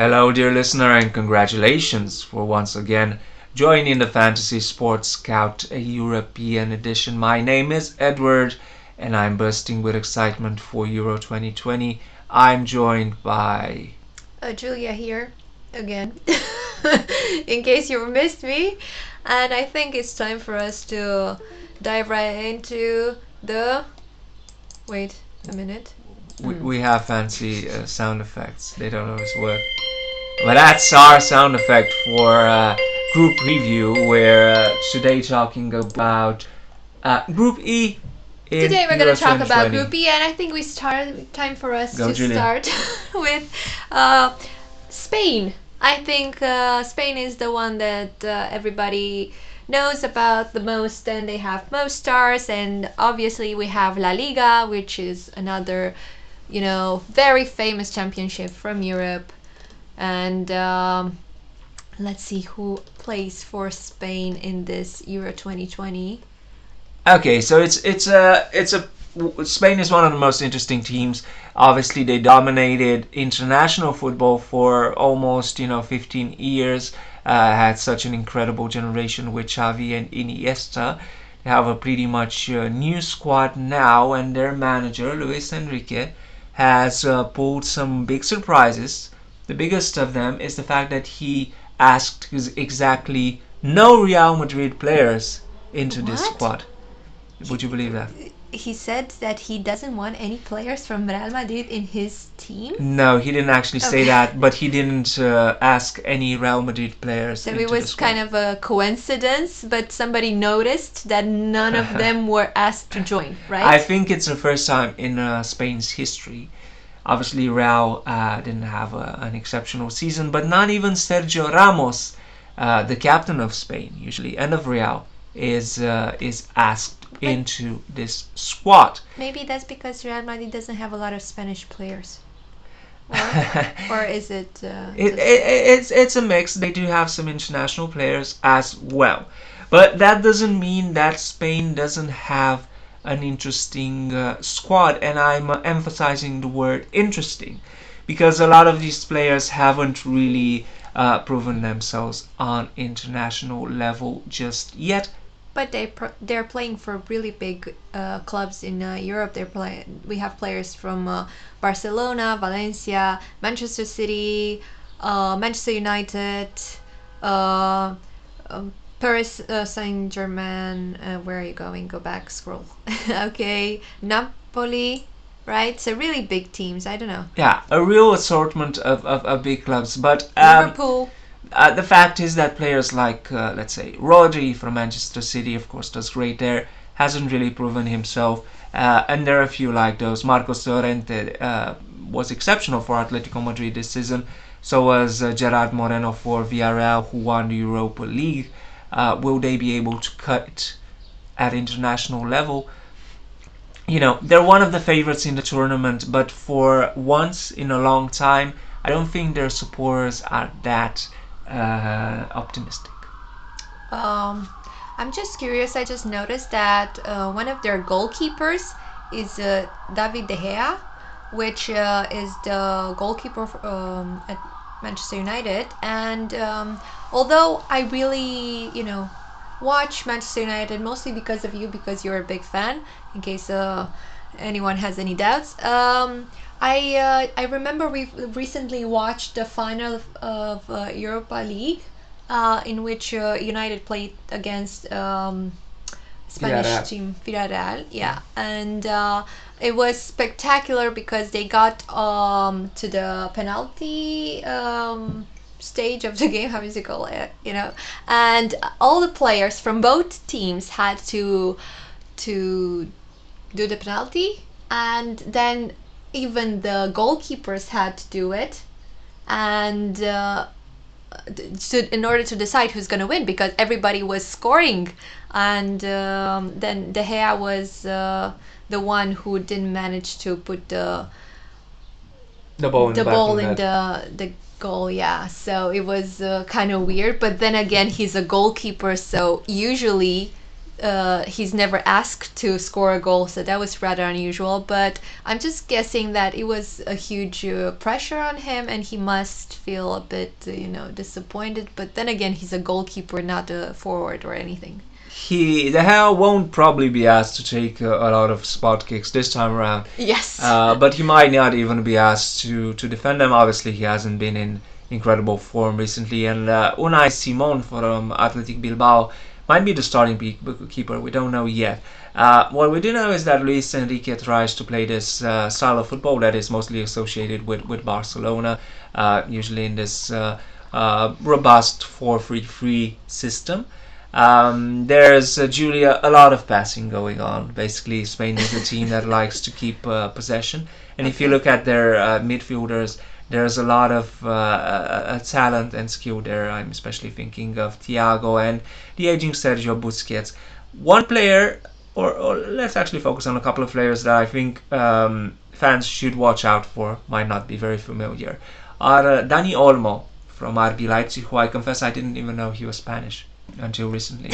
Hello, dear listener, and congratulations for once again joining the Fantasy Sports Scout European edition. My name is Eduard, and I'm bursting with excitement for Euro 2020. I'm joined by Julia here again, in case you missed me. And I think it's time for us to dive right into the. Wait a minute. we have fancy sound effects. They don't always work. But that's our sound effect for group preview. We're today talking about Group E in Today we're Euro going to talk about 2020. Group E, and I think time for us Go, to Julia. start with Spain. I think Spain is the one that everybody knows about the most, and they have most stars. And obviously we have La Liga, which is another, very famous championship from Europe. And let's see who plays for Spain in this Euro 2020. Okay, so it's a Spain is one of the most interesting teams. Obviously, they dominated international football for almost 15 years. Had such an incredible generation with Xavi and Iniesta. They have a pretty much new squad now, and their manager Luis Enrique has pulled some big surprises. The biggest of them is the fact that he asked exactly no Real Madrid players into this What? squad. Would you believe that? He said that he doesn't want any players from Real Madrid in his team. No, he didn't actually say Okay. that, but he didn't ask any Real Madrid players So into it the was squad. kind of a coincidence, but somebody noticed that none of them were asked to join, right? I think it's the first time in Spain's history. Obviously, Real didn't have an exceptional season, but not even Sergio Ramos, the captain of Spain usually and of Real, is asked into this squad. Maybe that's because Real Madrid doesn't have a lot of Spanish players. Or is it? It's a mix. They do have some international players as well, but that doesn't mean that Spain doesn't have an interesting squad. And I'm emphasizing the word interesting because a lot of these players haven't really proven themselves on international level just yet. But they're playing for really big clubs in Europe. We have players from Barcelona, Valencia, Manchester City, Manchester United, uh, Paris Saint Germain. Where are you going? Go back, scroll. Okay, Napoli. Right, so really big teams. I don't know. Yeah, a real assortment of big clubs, but Liverpool. the fact is that players like, let's say, Rodri from Manchester City, of course, does great there, hasn't really proven himself. And there are a few like those. Marcos Llorente was exceptional for Atletico Madrid this season. So was Gerard Moreno for Villarreal, who won the Europa League. Will they be able to cut at international level? They're one of the favorites in the tournament, but for once in a long time, I don't think their supporters are that optimistic. I'm just curious. I just noticed that one of their goalkeepers is David De Gea, which is the goalkeeper at Manchester United. And although I really, watch Manchester United mostly because of you, because you're a big fan, in case anyone has any doubts. I remember we recently watched the final of Europa League, in which United played against Spanish Villarreal. team Villarreal. Yeah, and it was spectacular because they got to the penalty stage of the game. How is it called? And all the players from both teams had to do the penalty, and then even the goalkeepers had to do it, and in order to decide who's going to win, because everybody was scoring, and then De Gea was the one who didn't manage to put the ball in the goal. Yeah, so it was kind of weird, but then again, he's a goalkeeper, so usually he's never asked to score a goal, so that was rather unusual. But I'm just guessing that it was a huge pressure on him, and he must feel a bit, disappointed. But then again, he's a goalkeeper, not a forward or anything. De Gea won't probably be asked to take a lot of spot kicks this time around. Yes. But he might not even be asked to defend them. Obviously, he hasn't been in incredible form recently. And Unai Simon from Athletic Bilbao might be the starting keeper. We don't know yet. What we do know is that Luis Enrique tries to play this style of football that is mostly associated with Barcelona, usually in this robust 4-3-3 system. There's Julia, a lot of passing going on. Basically, Spain is a team that likes to keep possession. And if you look at their midfielders, there's a lot of talent and skill there. I'm especially thinking of Thiago and the aging Sergio Busquets. One player, or let's actually focus on a couple of players that I think fans should watch out for, might not be very familiar, are Dani Olmo from RB Leipzig, who I confess I didn't even know he was Spanish until recently.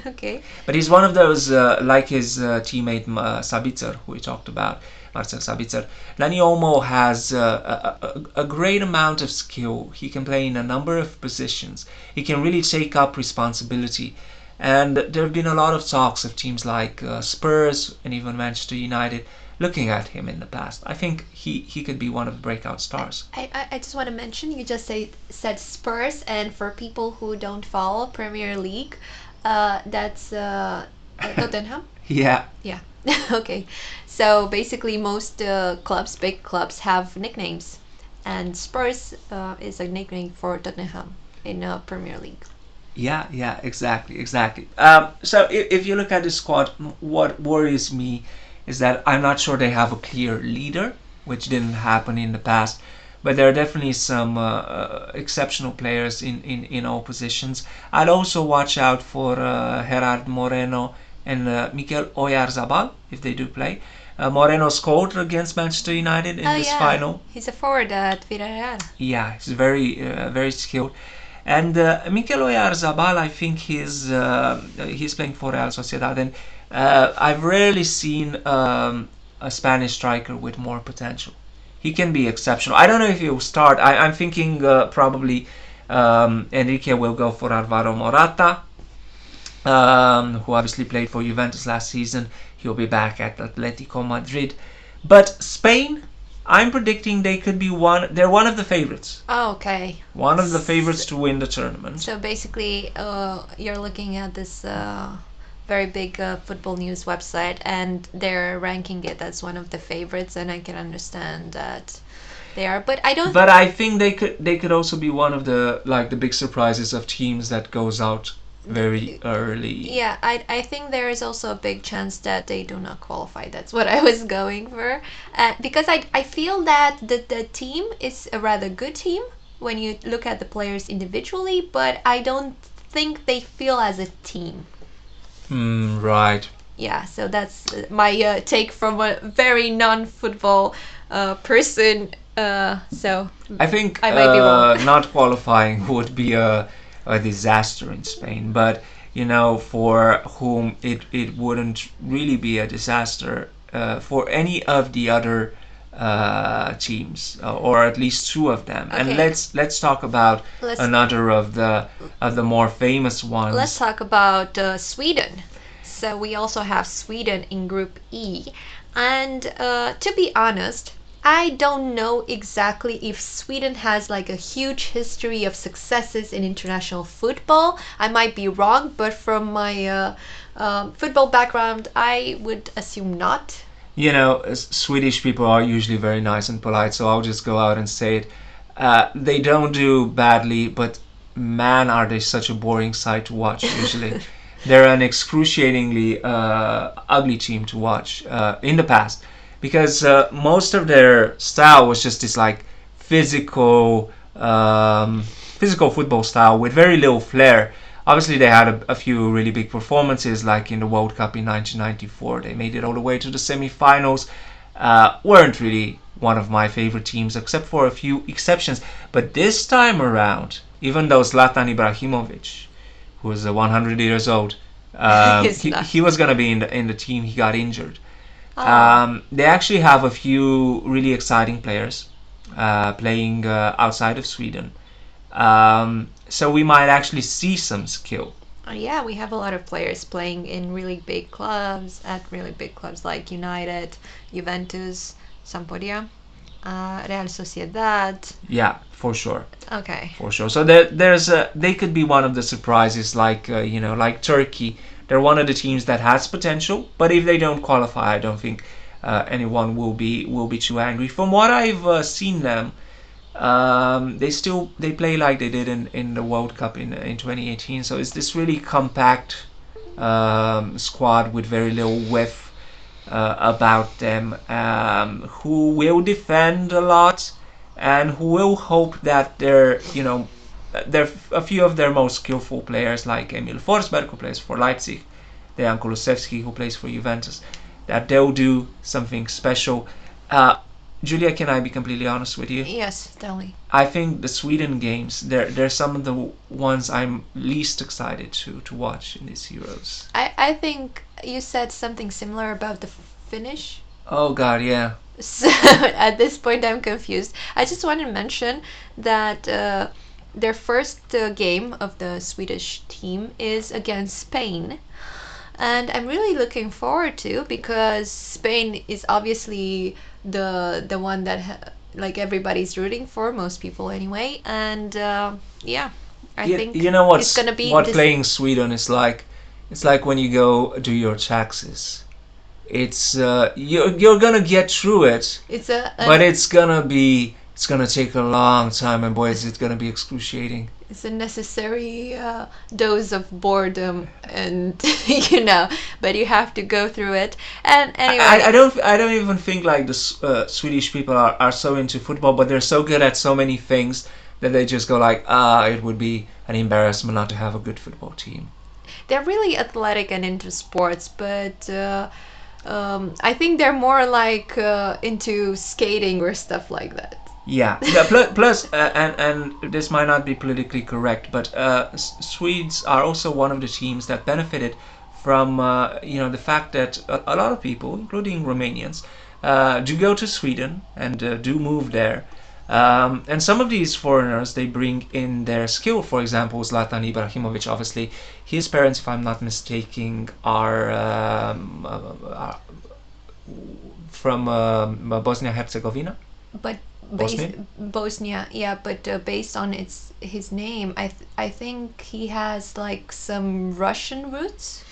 Okay. But he's one of those, like his teammate Sabitzer, who we talked about, Marcel Sabitzer. Dani Olmo has a great amount of skill. He can play in a number of positions. He can really take up responsibility. And there have been a lot of talks of teams like Spurs and even Manchester United looking at him in the past. I think he could be one of the breakout stars. I just want to mention, you just said Spurs, and for people who don't follow Premier League, that's Tottenham. Yeah. Yeah. Okay. So basically, most big clubs, have nicknames, and Spurs is a nickname for Tottenham in Premier League. Yeah, exactly. So if you look at the squad, what worries me is that I'm not sure they have a clear leader, which didn't happen in the past. But there are definitely some exceptional players in all positions. I'd also watch out for Gerard Moreno and Mikel Oyarzabal, if they do play. Moreno scored against Manchester United in this final. He's a forward at Villarreal. Yeah, he's very skilled. And Mikel Oyarzabal, I think he's playing for Real Sociedad, and I've rarely seen a Spanish striker with more potential. He can be exceptional. I don't know if he'll start. I'm thinking probably Enrique will go for Alvaro Morata, who obviously played for Juventus last season. He'll be back at Atletico Madrid. But Spain, I'm predicting they could be they're one of the favorites. Oh, okay. One of the favorites to win the tournament. So basically, you're looking at this very big football news website, and they're ranking it as one of the favorites, and I can understand that they are. But I don't. But I think they could also be one of the big surprises of teams that goes out very early. Yeah, I think there is also a big chance that they do not qualify. That's what I was going for, because I feel that the team is a rather good team when you look at the players individually, but I don't think they feel as a team. Right. Yeah, so that's my take from a very non-football person. So I think I might be wrong. Not qualifying would be a disaster in Spain, but for whom it wouldn't really be a disaster for any of the other teams, or at least two of them. Okay. And let's talk about another of the more famous ones. Let's talk about Sweden. So we also have Sweden in Group E, and to be honest, I don't know exactly if Sweden has like a huge history of successes in international football. I might be wrong, but from my football background, I would assume not. Swedish people are usually very nice and polite, so I'll just go out and say it. They don't do badly, but man, are they such a boring sight to watch usually. They're an excruciatingly ugly team to watch in the past, because most of their style was just this physical football style with very little flair. Obviously, they had a few really big performances, like in the World Cup in 1994. They made it all the way to the semi-finals. Weren't really one of my favorite teams, except for a few exceptions. But this time around, even though Zlatan Ibrahimovic, who is 100 years old, He's not. He was gonna be in the team. He got injured. Oh. They actually have a few really exciting players playing outside of Sweden. So we might actually see some skill. Yeah, we have a lot of players playing in really big clubs, at really big clubs like United, Juventus, Sampdoria, Real Sociedad. Yeah, for sure. Okay. For sure. So they could be one of the surprises, like like Turkey. They're one of the teams that has potential, but if they don't qualify, I don't think anyone will be too angry. From what I've seen them, they play like they did in the World Cup in 2018. So it's this really compact squad with very little width about them, who will defend a lot and who will hope that there a few of their most skillful players like Emil Forsberg, who plays for Leipzig, Dejan Kulusevski, who plays for Juventus, that they'll do something special. Julia, can I be completely honest with you? Yes, tell me. I think the Sweden games, they're some of the ones I'm least excited to watch in these Euros. I think you said something similar about the Finnish. Oh God, yeah. So at this point, I'm confused. I just want to mention that their first game of the Swedish team is against Spain. And I'm really looking forward to, because Spain is obviously the one that like everybody's rooting for, most people anyway. And yeah, I think you know it's gonna be what playing Sweden is like. It's like when you go do your taxes. It's you're gonna get through it, It's but it's gonna take a long time, and boy, is it gonna be excruciating. it's a necessary dose of boredom, and but you have to go through it. And anyway, I don't even think like the Swedish people are so into football, but they're so good at so many things that they just go like, it would be an embarrassment not to have a good football team. they're really athletic and into sports, but I think they're more like into skating or stuff like that. Yeah. Plus, and this might not be politically correct, but Swedes are also one of the teams that benefited from the fact that a lot of people, including Romanians, do go to Sweden and do move there. And some of these foreigners, they bring in their skill. For example, Zlatan Ibrahimovic, obviously, his parents, if I'm not mistaken, are from Bosnia-Herzegovina. But Bosnia, yeah, but based on his name, I think he has like some Russian roots.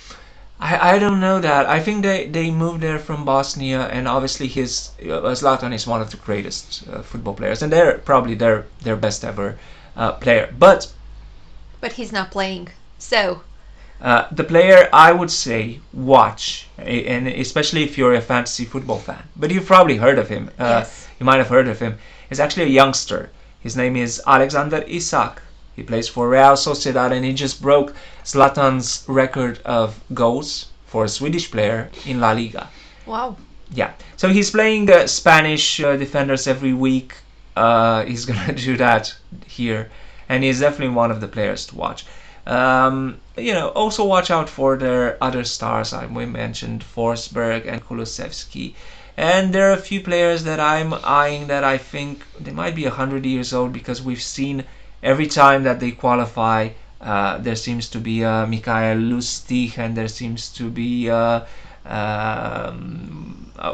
I don't know that. I think they moved there from Bosnia, and obviously his Zlatan is one of the greatest football players, and they're probably their best ever player. But he's not playing, so the player I would say watch, and especially if you're a fantasy football fan. But you've probably heard of him. Yes. You might have heard of him. He's actually a youngster. His name is Alexander Isak. He plays for Real Sociedad, and he just broke Zlatan's record of goals for a Swedish player in La Liga. Wow. Yeah. So he's playing Spanish defenders every week. He's gonna do that here, and he's definitely one of the players to watch. Also watch out for their other stars. We mentioned Forsberg and Kulusevski. And there are a few players that I'm eyeing that I think they might be 100 years old, because we've seen every time that they qualify, there seems to be Mikael Lustig, and there seems to be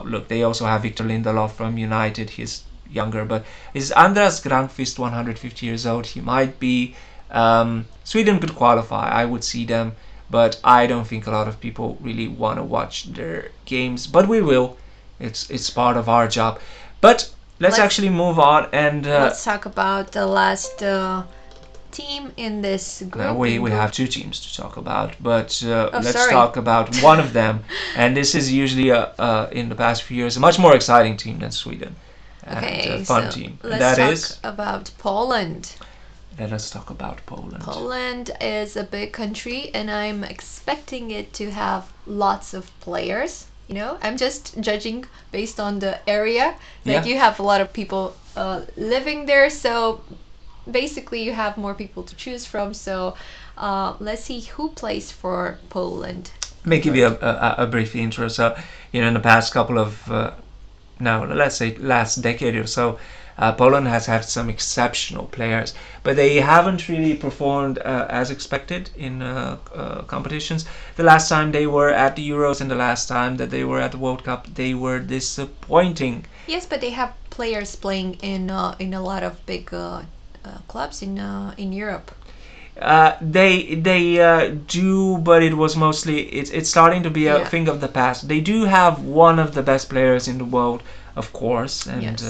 look, they also have Victor Lindelof from United. He's younger, but is Andras Granqvist 150 years old? He might be. Sweden could qualify. I would see them, but I don't think a lot of people really want to watch their games. But we will. It's part of our job. But let's actually move on and let's talk about the last team in this group. We have two teams to talk about, but let's sorry. talk about one of them. And this is usually in the past few years a much more exciting team than Sweden. Okay, and a fun so team. Let's That talk is. about Poland. Let us talk about Poland. Poland is a big country, and I'm expecting it to have lots of players. I'm just judging based on the area. Like, you have a lot of people living there, so basically you have more people to choose from. So Let's see who plays for Poland. May give you a brief intro. So, in the past couple of now, let's say last decade or so, Poland has had some exceptional players, but they haven't really performed as expected in competitions. The last time they were at the Euros and the last time that they were at the World Cup, they were disappointing. Yes, but they have players playing in a lot of big clubs in Europe. They do, but it was mostly it's starting to be a thing of the past. They do have one of the best players in the world, of course, and Yes.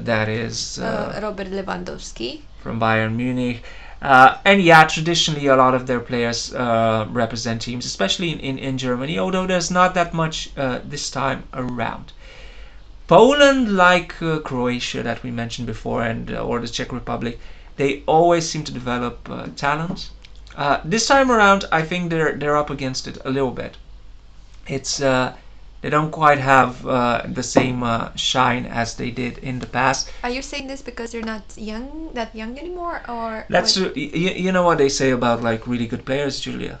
That is Robert Lewandowski. from Bayern Munich. And yeah, traditionally a lot of their players represent teams, especially in Germany, although there's not that much this time around. Poland, like Croatia that we mentioned before, and or the Czech Republic, they always seem to develop talent. This time around, I think they're up against it a little bit. It's they don't quite have the same shine as they did in the past. Are you saying this because they're not that young anymore, or That's you know what they say about like really good players, Julia.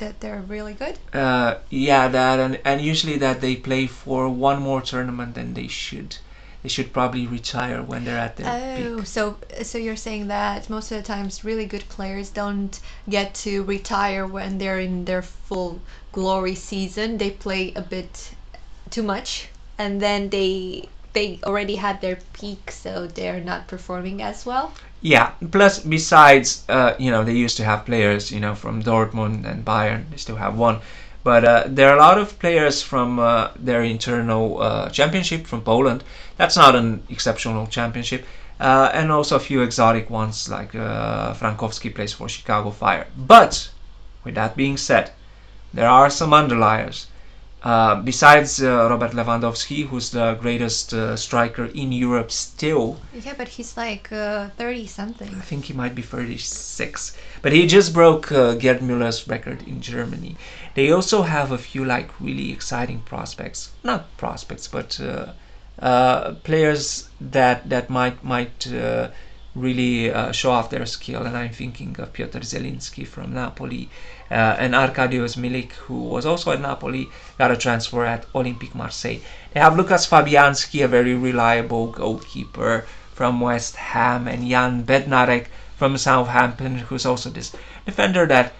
that they're really good? Yeah, that and usually that they play for one more tournament than they should. They should probably retire when they're at their peak. So you're saying that most of the times really good players don't get to retire when they're in their full glory season. They play a bit too much, and then they already had their peak, so they're not performing as well. Yeah. Plus, besides, they used to have players, from Dortmund and Bayern. They still have one, but there are a lot of players from their internal championship from Poland. That's not an exceptional championship, and also a few exotic ones like Frankowski plays for Chicago Fire. But with that being said, there are some underliers. Besides Robert Lewandowski, who's the greatest striker in Europe still. Yeah, but he's like 30 something. I think he might be 36. But he just broke Gerd Müller's record in Germany. They also have a few like really exciting prospects. Not prospects, but players that might really show off their skill. And I'm thinking of Piotr Zielinski from Napoli. And Arkadiusz Milik, who was also at Napoli, got a transfer at Olympique Marseille. They have Lukas Fabianski, a very reliable goalkeeper from West Ham, and Jan Bednarek from Southampton, who's also this defender that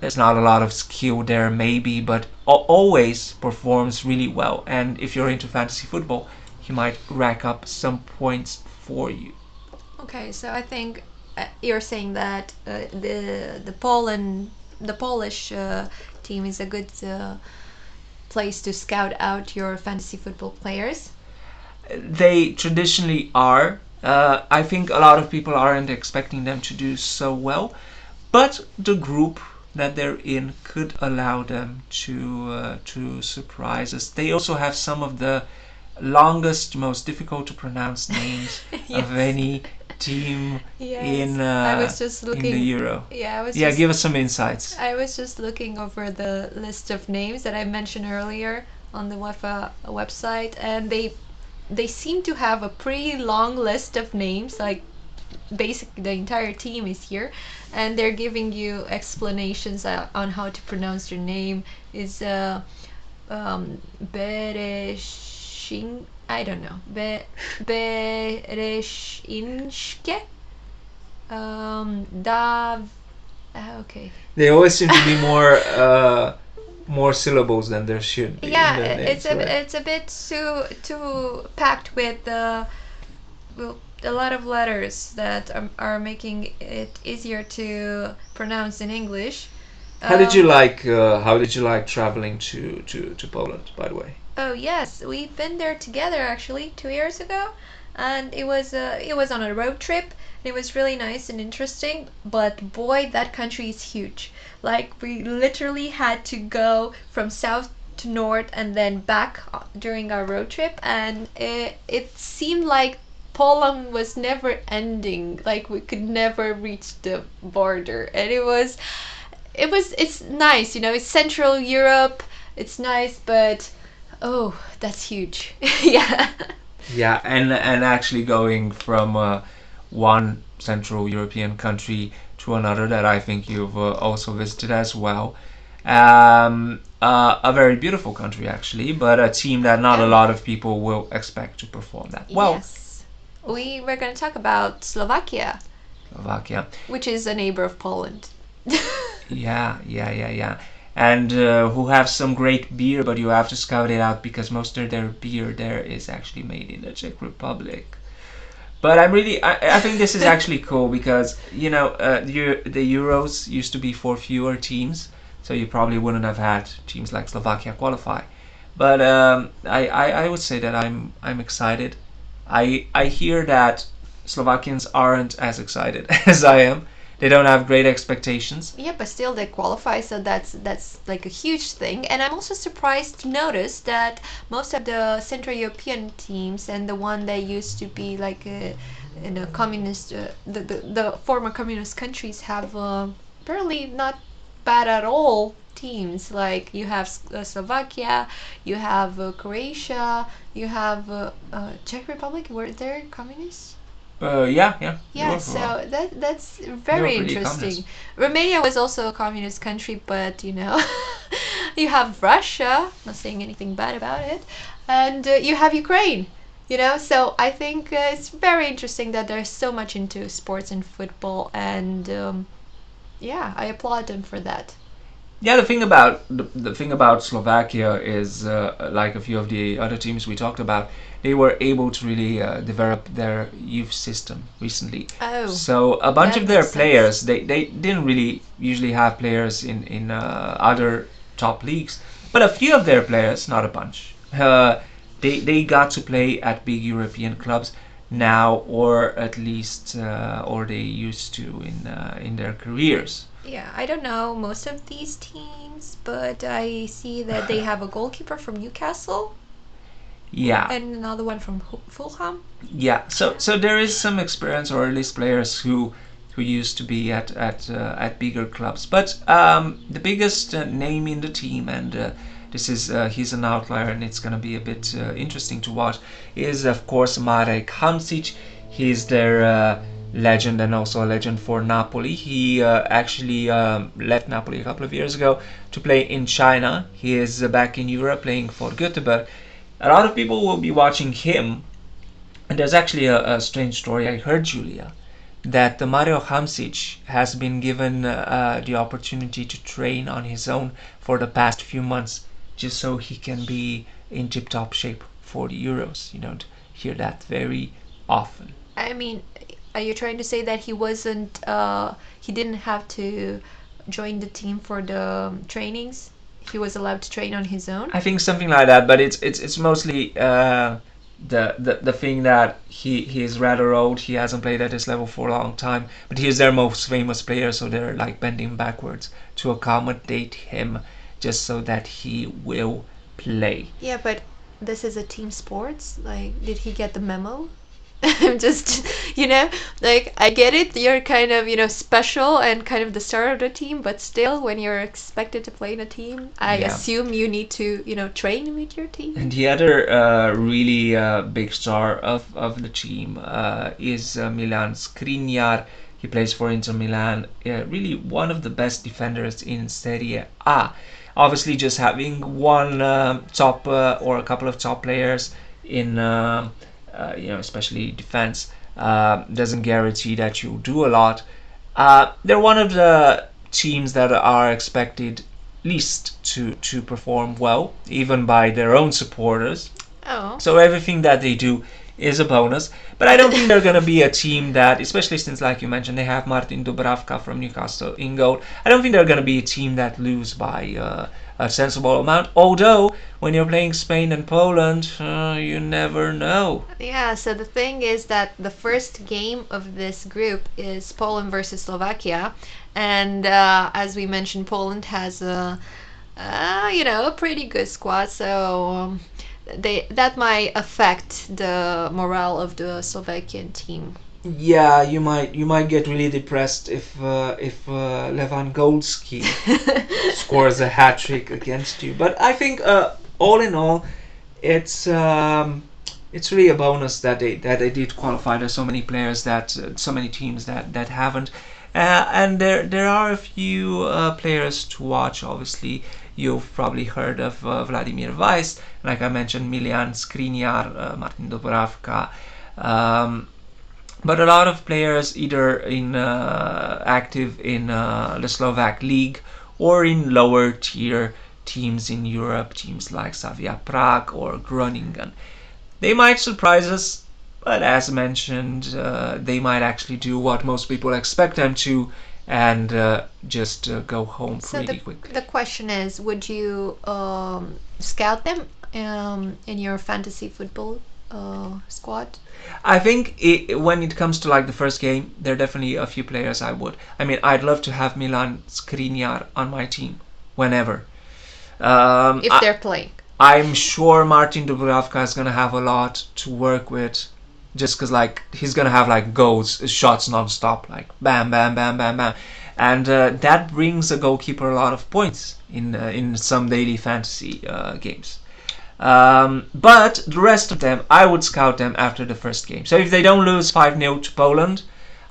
there's not a lot of skill there maybe, but always performs really well. And if you're into fantasy football, he might rack up some points for you. Okay, so I think you're saying that the Polish team is a good place to scout out your fantasy football players. They traditionally are. I think a lot of people aren't expecting them to do so well, but the group that they're in could allow them to surprise us. They also have some of the longest, most difficult to pronounce names Yes. of any team Yes, I was just in looking. the Euro. Yeah, Yeah, give us some insights. I was just looking over the list of names that I mentioned earlier on the UEFA website, and they seem to have a pretty long list of names. Like basically the entire team is here, and they're giving you explanations on how to pronounce their name. Is Bereshin? I don't know. Bereshinske. Dav. Okay. They always seem to be more syllables than there should be. Yeah, in the names, right? it's a bit too packed with well, a lot of letters that are making it easier to pronounce in English. How did you like traveling to Poland, by the way? Oh yes, we've been there together actually 2 years ago, and it was on a road trip. It was really nice and interesting, but boy, that country is huge. Like we literally had to go from south to north and then back during our road trip, and it seemed like Poland was never ending. Like we could never reach the border, and it's nice, it's Central Europe. It's nice, but oh, that's huge. Yeah. Yeah, and actually going from one Central European country to another that I think you've also visited as well. A very beautiful country actually, but a team that not a Yeah. lot of people will expect to perform that well. Yes. We were going to talk about Slovakia, Slovakia. which is a neighbor of Poland. Yeah. And who have some great beer, but you have to scout it out because most of their beer there is actually made in the Czech Republic. But I think this is actually cool because the Euros used to be for fewer teams, so you probably wouldn't have had teams like Slovakia qualify. But I would say that I'm excited. I hear that Slovakians aren't as excited as I am. They don't have great expectations. Yeah, but still they qualify, so that's like a huge thing. And I'm also surprised to notice that most of the Central European teams and the one that used to be like in a communist, the former communist countries have apparently not bad at all teams. Like you have Slovakia, you have Croatia, you have Czech Republic. Were there communists? Yeah. They Yeah, were for a while. so that's They were very pretty interesting. communist. Romania was also a communist country, but you have Russia, not saying anything bad about it, and you have Ukraine, So I think it's very interesting that they're so much into sports and football, and yeah, I applaud them for that. Yeah, the thing about Slovakia is like a few of the other teams we talked about, they were able to really develop their youth system recently. Oh, So a bunch that of their makes sense. players, they didn't really usually have players in other top leagues, but a few of their players, not a bunch, they got to play at big European clubs now, or at least or they used to in their careers. Yeah, I don't know most of these teams, but I see that they have a goalkeeper from Newcastle Yeah, and another one from Fulham. yeah. So there is some experience, or at least players who used to be at bigger clubs. But the biggest name in the team, and this is he's an outlier, and it's gonna be a bit interesting to watch, is of course Marek Hamsik. He's their legend and also a legend for Napoli. He actually left Napoli a couple of years ago to play in China. He is back in Europe playing for Göteborg. A lot of people will be watching him, and there's actually a strange story I heard, Julia, that the Mario Hamsic has been given the opportunity to train on his own for the past few months, just so he can be in tip-top shape for the Euros. You don't hear that very often. I mean, are you trying to say that he didn't have to join the team for the trainings? He was allowed to train on his own? I think something like that, but it's mostly the thing that he is rather old. He hasn't played at this level for a long time, but he is their most famous player, so they're like bending backwards to accommodate him, just so that he will play. Yeah, but this is a team sports. Like, did he get the memo? I'm just, like I get it. You're kind of, special and kind of the star of the team, but still, when you're expected to play in a team, I Yeah. assume you need to, train with your team. And the other really big star of the team is Milan Skriniar. He plays for Inter Milan. Really one of the best defenders in Serie A. Obviously, just having one top or a couple of top players in, especially defense, doesn't guarantee that you'll do a lot. They're one of the teams that are expected least to perform well, even by their own supporters. Oh. So everything that they do is a bonus. But I don't think they're going to be a team that, especially since, like you mentioned, they have Martin Dubravka from Newcastle in goal. I don't think they're going to be a team that lose by a sensible amount. Although, when you're playing Spain and Poland, you never know. Yeah, so the thing is that the first game of this group is Poland versus Slovakia, and as we mentioned, Poland has a pretty good squad, so that might affect the morale of the Slovakian team. Yeah, you might get really depressed if Lewandowski scores a hat trick against you. But I think all in all, it's really a bonus that they did qualify. There's so many players so many teams that haven't. And there are a few players to watch. Obviously, you've probably heard of Vladimir Weiss, like I mentioned, Milian Skriniar, Martin Dubravka. Um, but a lot of players either in active in the Slovak league or in lower tier teams in Europe, teams like Slavia Prague or Groningen. They might surprise us, but as mentioned, they might actually do what most people expect them to and just go home So pretty quickly. the question is, would you scout them in your fantasy football squad? I think when it comes to like the first game, there are definitely a few players I would. I mean, I'd love to have Milan Skriniar on my team whenever. If I, they're playing. I'm sure Martin Dubravka is gonna have a lot to work with, just because like he's gonna have like goals, shots non-stop, like bam, bam, bam, bam, bam, and that brings a goalkeeper a lot of points in some daily fantasy games. But the rest of them, I would scout them after the first game. So if they don't lose 5-0 to Poland,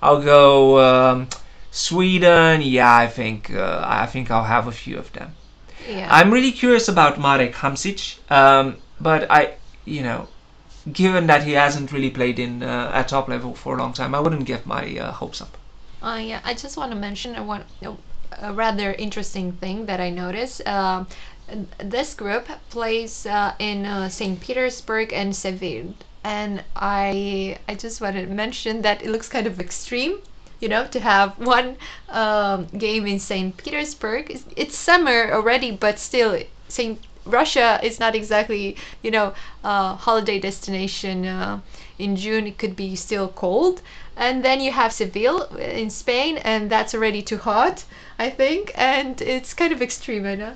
I'll go Sweden. Yeah, I think I'll have a few of them. Yeah. I'm really curious about Marek Hamsik, but given that he hasn't really played in at top level for a long time, I wouldn't get my hopes up. Yeah, I just want to mention a rather interesting thing that I noticed. This group plays in St. Petersburg and Seville, and I just wanted to mention that it looks kind of extreme, to have one game in St. Petersburg. It's summer already, but still, Russia is not exactly holiday destination. In June it could be still cold, and then you have Seville in Spain, and that's already too hot, I think, and it's kind of extreme, I know.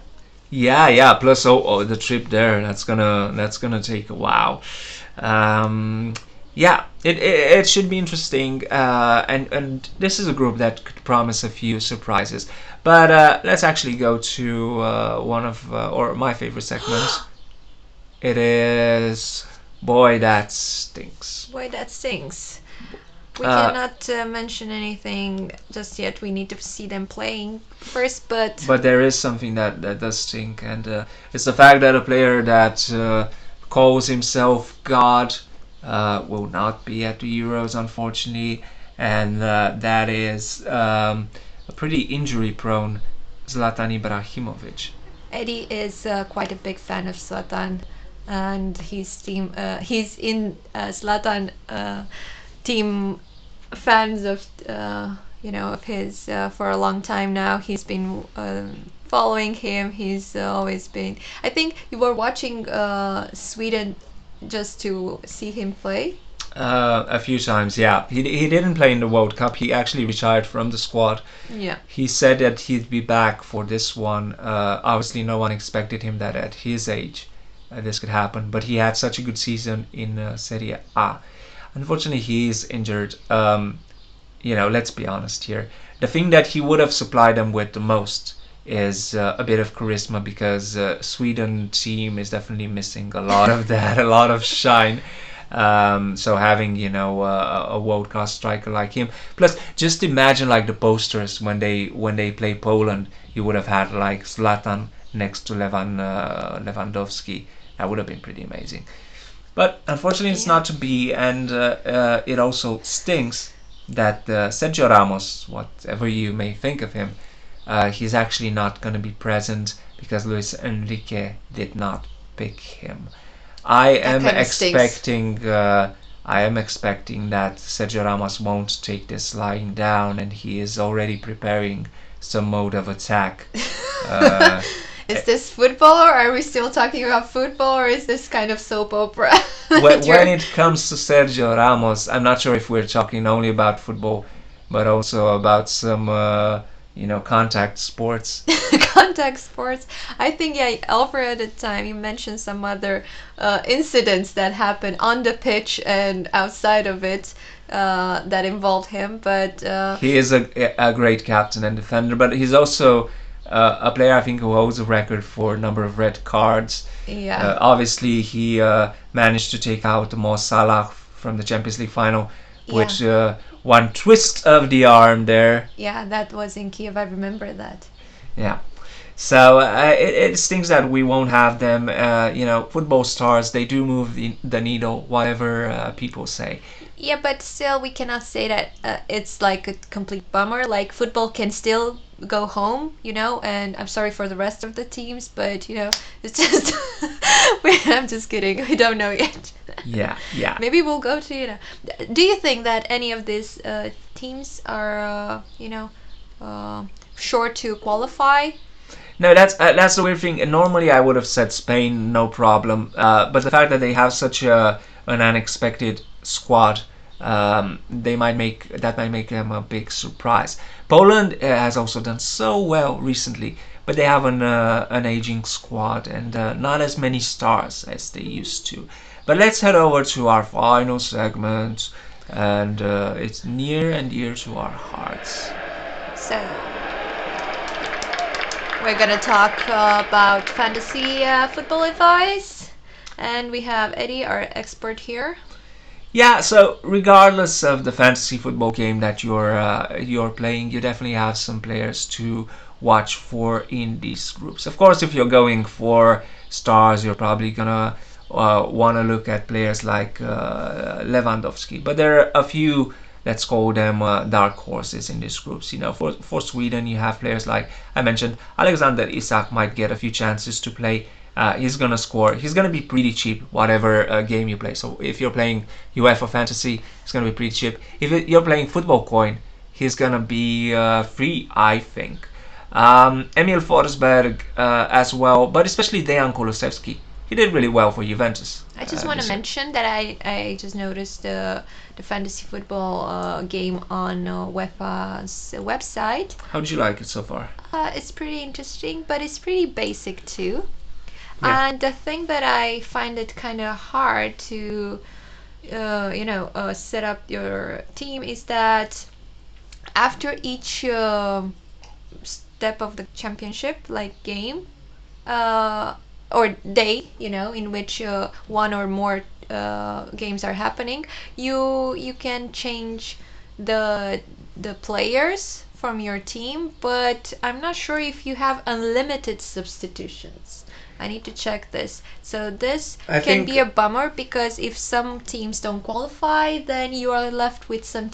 Yeah. Plus, the trip there, that's gonna take a while. Yeah, it should be interesting, and this is a group that could promise a few surprises. But let's actually go to one of or my favorite segments. It is boy that stinks. Boy, that stinks. We Uh, cannot mention anything just yet. We need to see them playing first, but But there is something that does stink, and it's the fact that a player that calls himself God will not be at the Euros, unfortunately, and that is a pretty injury-prone Zlatan Ibrahimovic. Eddie is quite a big fan of Zlatan, and he's in Zlatan team fans of of his for a long time now. He's been following him. He's always been. I think you were watching Sweden just to see him play. A few times, yeah. He didn't play in the World Cup. He actually retired from the squad. Yeah. He said that he'd be back for this one. Obviously, no one expected him that at his age this could happen. But he had such a good season in Serie A. Unfortunately, he is injured. Let's be honest here. The thing that he would have supplied them with the most is a bit of charisma, because Sweden team is definitely missing a lot of that, a lot of shine. So having a world class striker like him, plus just imagine like the posters when they play Poland, you would have had like Zlatan next to Lewandowski. That would have been pretty amazing. But unfortunately, it's not to be, and it also stinks that Sergio Ramos, whatever you may think of him, he's actually not going to be present because Luis Enrique did not pick him. I am expecting that Sergio Ramos won't take this lying down, and he is already preparing some mode of attack. Is this football, or are we still talking about football, or is this kind of soap opera? When it comes to Sergio Ramos, I'm not sure if we're talking only about football, but also about some contact sports. Contact sports. I think, yeah, Alfred, at the time you mentioned some other incidents that happened on the pitch and outside of it that involved him, but he is a great captain and defender, but he's also a player, I think, who holds a record for a number of red cards. yeah. Obviously, he managed to take out Mo Salah from the Champions League final, which one twist of the arm there. Yeah, that was in Kiev. I remember that. Yeah. So it's things that we won't have them. Football stars, they do move the needle, whatever people say. Yeah, but still, we cannot say that it's like a complete bummer. Like, football can still go home, and I'm sorry for the rest of the teams, but, it's just. I'm just kidding. We don't know yet. Yeah. Maybe we'll go to, Do you think that any of these teams are, sure to qualify? No, that's the weird thing. Normally, I would have said Spain, no problem. But the fact that they have such an unexpected squad, might make them a big surprise. Poland has also done so well recently, but they have an aging squad and not as many stars as they used to. But let's head over to our final segment, and it's near and dear to our hearts. So. We're gonna talk about fantasy football advice, and we have Eddie, our expert here. Yeah, so regardless of the fantasy football game that you're playing, you definitely have some players to watch for in these groups. Of course, if you're going for stars, you're probably gonna want to look at players like Lewandowski. But there are a few, let's call them dark horses in these groups. For Sweden, you have players like I mentioned. Alexander Isak might get a few chances to play. He's gonna score. He's gonna be pretty cheap, whatever game you play. So if you're playing UEFA Fantasy, it's gonna be pretty cheap. If you're playing FootballCoin, he's gonna be free, I think. Emil Forsberg as well, but especially Dejan Kulusevski. He did really well for Juventus. I just want to mention that I just noticed the fantasy football game on UEFA's website. How did you like it so far? It's pretty interesting, but it's pretty basic too. Yeah. And the thing that I find it kind of hard to, set up your team is that after each step of the championship, like game, or day, in which one or more games are happening, you can change the players from your team, but I'm not sure if you have unlimited substitutions. I need to check this. So this can be a bummer, because if some teams don't qualify, then you are left with some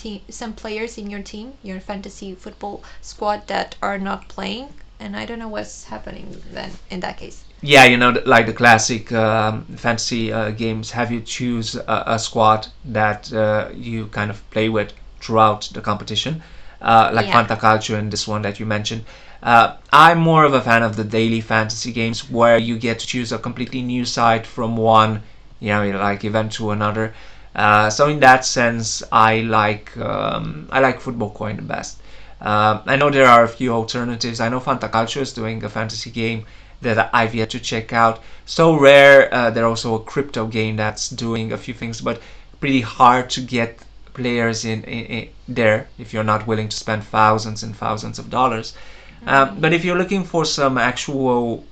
players in your team, your fantasy football squad, that are not playing, and I don't know what's happening then in that case. Yeah, like the classic fantasy games, have you choose a squad that you kind of play with throughout the competition, like Fantacalcio and this one that you mentioned. I'm more of a fan of the daily fantasy games where you get to choose a completely new side from one, like event to another. So in that sense, I like FootballCoin the best. I know there are a few alternatives. I know Fantacalcio is doing a fantasy game that I've yet to check out. So rare. There's also a crypto game that's doing a few things, but pretty hard to get players in there if you're not willing to spend thousands and thousands of dollars. But if you're looking for some actual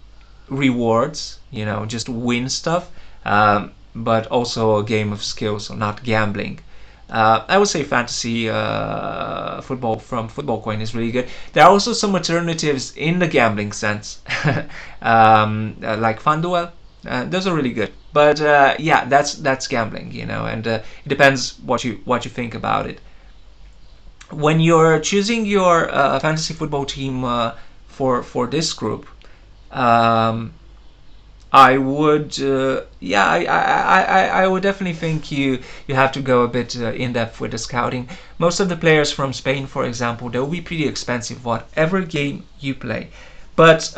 rewards, just win stuff, but also a game of skill, so not gambling. I would say fantasy football from FootballCoin is really good. There are also some alternatives in the gambling sense, like FanDuel. Those are really good. But yeah, that's gambling, and it depends what you think about it. When you're choosing your fantasy football team for this group, I would, I would definitely think you have to go a bit in depth with the scouting. Most of the players from Spain, for example, they'll be pretty expensive whatever game you play. But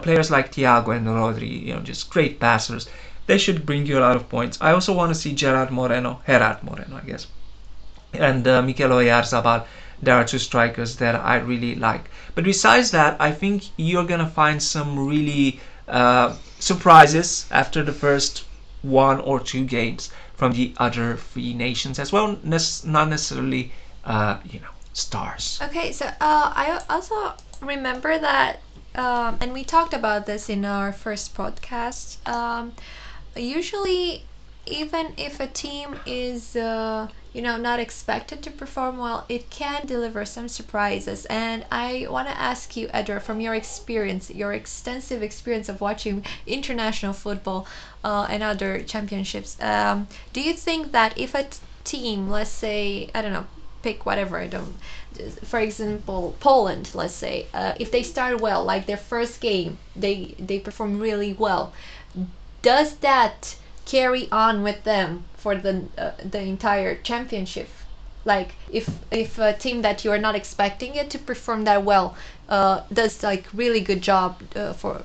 players like Thiago and Rodri, just great passers. They should bring you a lot of points. I also want to see Gerard Moreno, I guess, and Mikel Oyarzabal. There are two strikers that I really like. But besides that, I think you're gonna find some really surprises after the first one or two games from the other three nations as well. Not necessarily, stars. Okay, so I also remember that, and we talked about this in our first podcast. Usually, even if a team is not expected to perform well, it can deliver some surprises. And I want to ask you, Eduard, from your experience, your extensive experience of watching international football and other championships, do you think that if a team, let's say, I don't know, pick whatever, I don't, for example, Poland, let's say, if they start well, like their first game, they perform really well, does that carry on with them for the entire championship? Like if a team that you are not expecting it to perform that well does like really good job for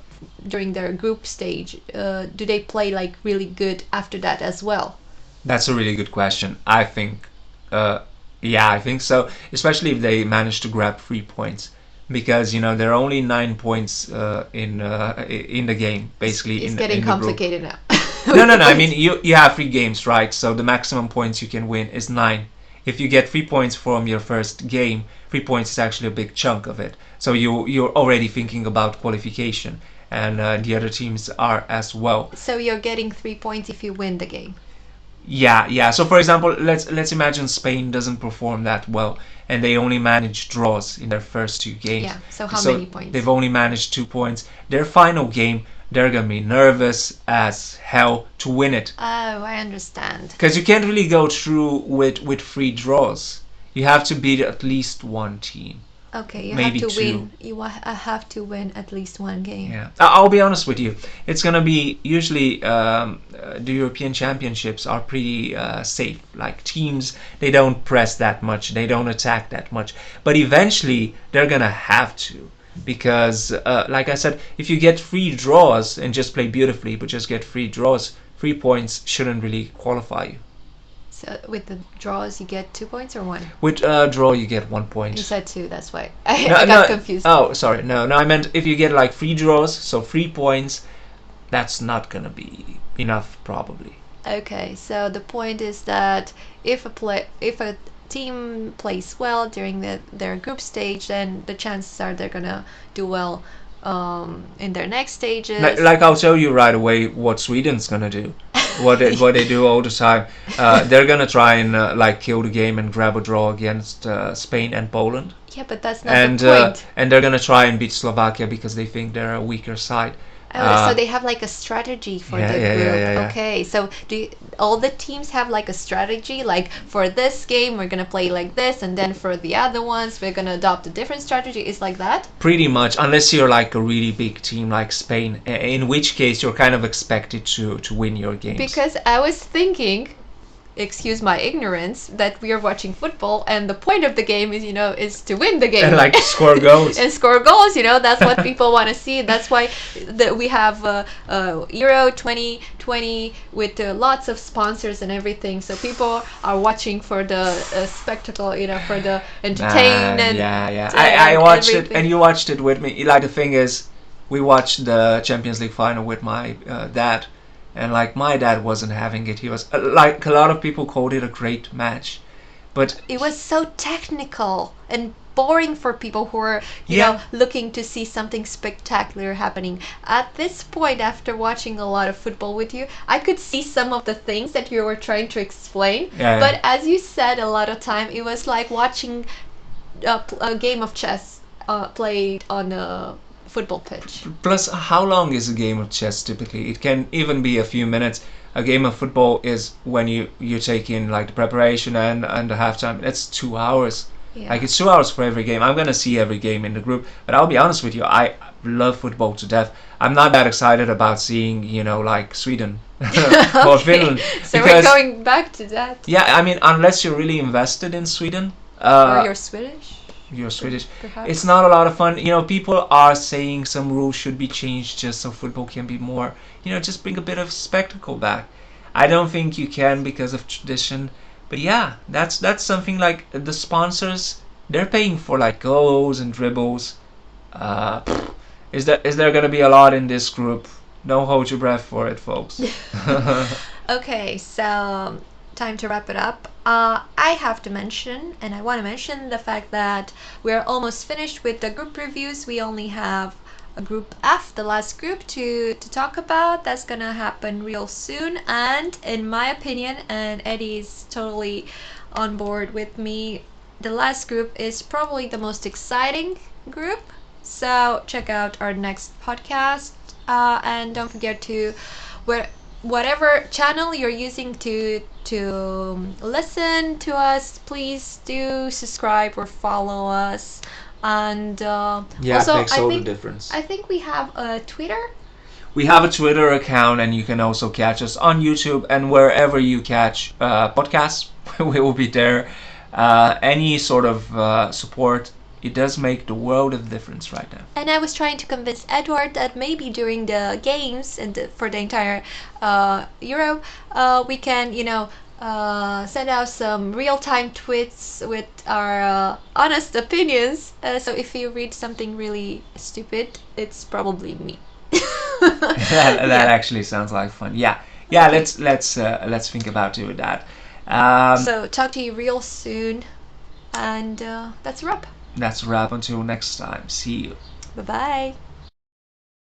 during their group stage, do they play like really good after that as well? That's a really good question. I think, yeah, I think so. Especially if they manage to grab 3 points, because there are only 9 points in the game, basically It's in getting in the group. complicated now. No. I mean, you have 3 games, right? So the maximum points you can win is 9. If you get 3 points from your first game, 3 points is actually a big chunk of it. So you're already thinking about qualification, and the other teams are as well. So you're getting 3 points if you win the game. Yeah. So for example, let's imagine Spain doesn't perform that well, and they only manage draws in their first 2 games. Yeah. So how many points? They've only managed 2 points. Their final game, they're gonna be nervous as hell to win it, Oh, I understand. because you can't really go through with 3 draws. You have to beat at least one team. Okay, you Maybe have to 2. win. Have to win at least one game. Yeah, I'll be honest with you. It's gonna be usually the European Championships are pretty safe. Like teams, they don't press that much, they don't attack that much. But eventually, they're gonna have to, because, like I said, if you get 3 draws and just play beautifully, but just get 3 draws, 3 points shouldn't really qualify you. So with the draws, you get 2 points or one? With draw, you get 1 point. You said two. That's why I No, got confused. Oh, sorry. No. I meant if you get like 3 draws, so 3 points, that's not gonna be enough, probably. Okay, so the point is that if a team plays well during their group stage, then the chances are they're gonna do well in their next stages. Like I'll tell you right away what Sweden's gonna do. What they do all the time. They're gonna try and like kill the game and grab a draw against Spain and Poland. Yeah, but that's not And the point. and they're gonna try and beat Slovakia because they think they're a weaker side. Oh, so they have like a strategy for yeah, the yeah, group. yeah. Okay, so all the teams have like a strategy? Like for this game, we're gonna play like this, and then for the other ones, we're gonna adopt a different strategy. It's like that? Pretty much, unless you're like a really big team like Spain, in which case you're kind of expected to win your games. Because I was thinking, excuse my ignorance, that we are watching football, and the point of the game is to win the game. And like score goals. And score goals, that's what people want to see. That's why we have Euro 2020 with lots of sponsors and everything. So people are watching for the spectacle, for the entertainment. Yeah. I watched it, and you watched it with me. Like the thing is, we watched the Champions League final with my dad. And like my dad wasn't having it. He was like, a lot of people called it a great match, but it was so technical and boring for people who are looking to see something spectacular happening. At this point, after watching a lot of football with you, I could see some of the things that you were trying to explain. Yeah. But as you said, a lot of time it was like watching a game of chess played on a football pitch. Plus, how long is a game of chess typically? It can even be a few minutes. A game of football is when you take in like the preparation and the halftime. It's 2 hours. Yeah. Like it's 2 hours for every game. I'm gonna see every game in the group, but I'll be honest with you, I love football to death. I'm not that excited about seeing like Sweden or Finland. So we're going back to that. Yeah, I mean, unless you're really invested in Sweden. Or you're Swedish. You're Swedish. Perhaps. It's not a lot of fun. People are saying some rules should be changed just so football can be more, just bring a bit of spectacle back. I don't think you can because of tradition. But yeah, that's something like the sponsors, they're paying for like goals and dribbles. Is there going to be a lot in this group? Don't hold your breath for it, folks. Okay, so time to wrap it up. I have to mention, and I want to mention the fact that we're almost finished with the group reviews. We only have Group F, the last group to talk about. That's gonna happen real soon. And in my opinion, and Eddie's totally on board with me, the last group is probably the most exciting group. So check out our next podcast, and don't forget to whatever channel you're using to listen to us, please do subscribe or follow us. And Yeah, also, it makes all the difference. I think we have a Twitter. We have a Twitter account, and you can also catch us on YouTube and wherever you catch podcasts. We will be there. Any sort of support, it does make the world of difference right now. And I was trying to convince Eduard that maybe during the games and for the entire Euro, we can, send out some real-time tweets with our honest opinions. So if you read something really stupid, it's probably me. that actually sounds like fun. Yeah. Okay. Let's think about doing that. So talk to you real soon, and that's a wrap. That's a wrap. Until next time. See you. Bye bye.